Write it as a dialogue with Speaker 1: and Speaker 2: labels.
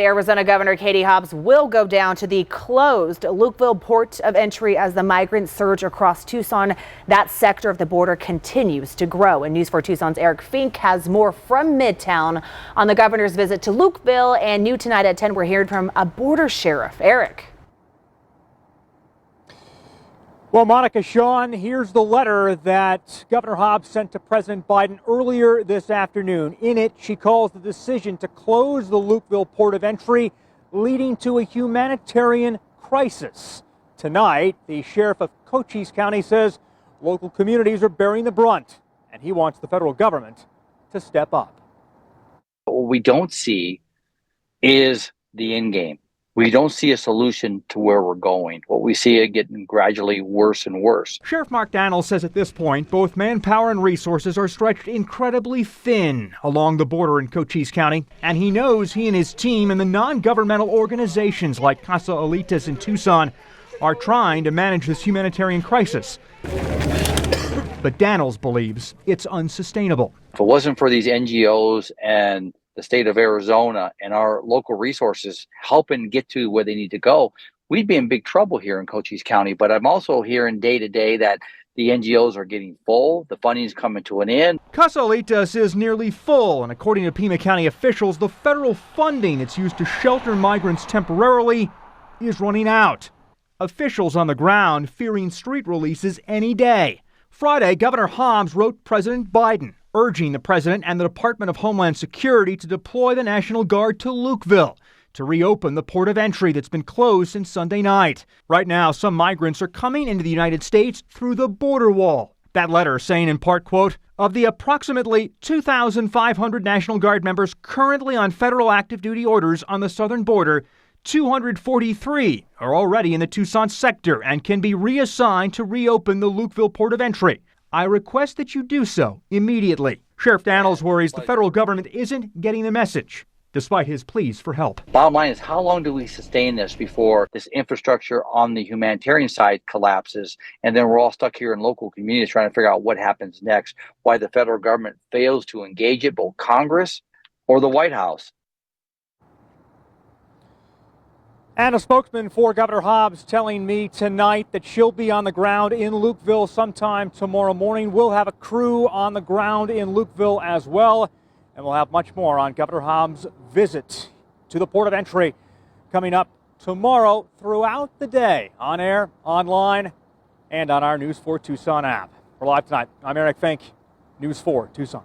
Speaker 1: Arizona Governor Katie Hobbs will go down to the closed Lukeville port of entry as the migrants surge across Tucson. That sector of the border continues to grow. And News 4 Tucson's Eric Fink has more from Midtown on the governor's visit to Lukeville. And new tonight at 10, we're hearing from a border sheriff. Eric.
Speaker 2: Well, Monica, Sean, here's the letter that Governor Hobbs sent to President Biden earlier this afternoon. In it, she calls the decision to close the Lukeville port of entry leading to a humanitarian crisis. Tonight, the sheriff of Cochise County says local communities are bearing the brunt, and he wants the federal government to step up.
Speaker 3: What we don't see is the end game. We don't see a solution to where we're going. What we see is getting gradually worse and worse.
Speaker 2: Sheriff Mark Daniels says at this point, both manpower and resources are stretched incredibly thin along the border in Cochise County. And he knows he and his team and the non-governmental organizations like Casa Alitas in Tucson are trying to manage this humanitarian crisis. But Daniels believes it's unsustainable.
Speaker 3: If it wasn't for these NGOs and the state of Arizona and our local resources helping get to where they need to go, we'd be in big trouble here in Cochise County. But I'm also hearing day to day that the NGOs are getting full. The funding is coming to an end.
Speaker 2: Casa Alitas is nearly full, and according to Pima County officials, the federal funding that's used to shelter migrants temporarily is running out. Officials on the ground fearing street releases any day. Friday, Governor Hobbs wrote President Biden, urging the president and the Department of Homeland Security to deploy the National Guard to Lukeville to reopen the port of entry that's been closed since Sunday night. Right now, some migrants are coming into the United States through the border wall. That letter saying in part, quote, of the approximately 2,500 National Guard members currently on federal active duty orders on the southern border, 243 are already in the Tucson sector and can be reassigned to reopen the Lukeville port of entry. I request that you do so immediately. Sheriff Daniels worries the federal government isn't getting the message, despite his pleas for help.
Speaker 3: Bottom line is, how long do we sustain this before this infrastructure on the humanitarian side collapses, and then we're all stuck here in local communities trying to figure out what happens next, why the federal government fails to engage it, both Congress or the White House.
Speaker 2: And a spokesman for Governor Hobbs telling me tonight that she'll be on the ground in Lukeville sometime tomorrow morning. We'll have a crew on the ground in Lukeville as well. And we'll have much more on Governor Hobbs' visit to the port of entry coming up tomorrow throughout the day, on air, online, and on our News 4 Tucson app. For Live Tonight, I'm Eric Fink, News 4 Tucson.